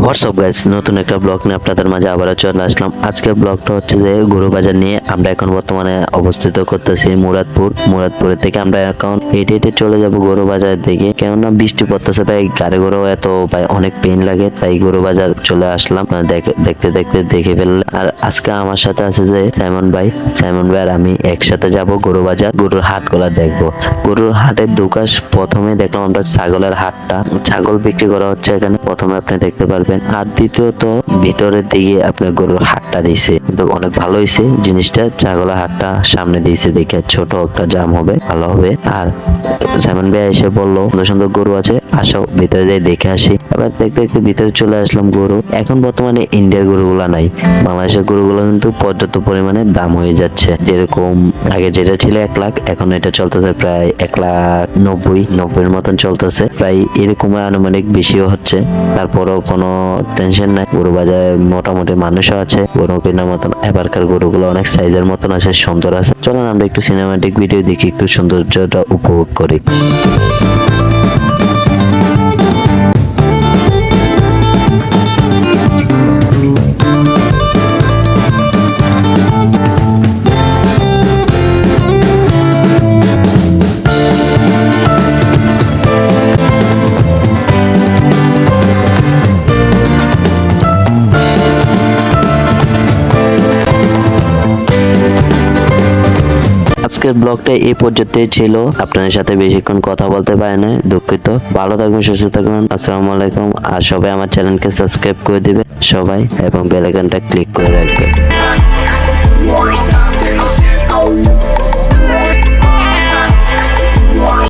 WhatsApp guys, নতুন একটা blog নিয়ে আপনাদের মাঝে আবারও চলে আসলাম। আজকের ব্লগটা হচ্ছে যে গরু বাজার নিয়ে। আমরা এখন বর্তমানে অবস্থিত করতেছি মুরাদপুরের থেকে আমরা এখন হেঁটে হেঁটে চলে যাব গরু বাজারের দিকে। কেননা বৃষ্টি পড়তেছে, তাই গাড়ি ঘোড়াও এত ভাই অনেক পেইন লাগে, তাই গরু বাজার চলে আসলাম। দেখতে দেখতে দেখে ফেললে। আর আজকে আমার সাথে আছে যে সাইমন ভাই আর আমি একসাথে যাব গরু বাজার, গরুর হাটগুলা দেখবো। গরুর হাটের দোকান প্রথমে দেখলাম আমরা ছাগলের হাটটা, ছাগল বিক্রি করা হচ্ছে এখানে প্রথমে আপনি দেখতে পারবেন। আর দ্বিতীয়ত ভিতরের দিকে আপনার গরুর হাটটা দিয়েছে, কিন্তু অনেক ভালো হয়েছে জিনিসটা। ছাগলের হাটটা সামনে দিয়েছে দেখে ছোট একটা জাম হবে, ভালো হবে। আর সাইমন ভাই এসে বললো সুন্দর সুন্দর গরু আছে, আসো ভিতরে যাই দেখে আসি। আবার দেখতে দেখতে ভিতরে চলে আসলাম। গরু এখন বর্তমানে ইন্ডিয়ার গরুগুলা নাই, বাংলাদেশের গরুগুলো কিন্তু পর্যাপ্ত পরিমাণে দাম হয়ে যাচ্ছে। যেরকম আগে যেটা ছিল 1 লাখ, এখন এটা চলতেছে প্রায় 1,90,90 মতন চলতেছে, প্রায় এরকম আনুমানিক বেশিও হচ্ছে। তারপরেও কোনো টেনশন নাই, গরু বাজারে মোটামুটি মানুষও আছে গরু কেনার মতন। এবারকার গরুগুলো অনেক সাইজের মতন আছে, সুন্দর আছে। চলুন আমরা একটু সিনেমাটিক ভিডিও দেখি, একটু সৌন্দর্যটা উপভোগ করি। আজকের ব্লগটা এই পর্যন্তই ছিল। আপনাদের সাথে বেশিক্ষণ কথা বলতে পারি না, দুঃখিত। ভালো থাকবেন, সুস্থ থাকবেন। আসসালামু আলাইকুম। আর সবাই আমার চ্যানেলকে সাবস্ক্রাইব করে দিবে সবাই, এবং বেল আইকনটা ক্লিক করে রাখবে।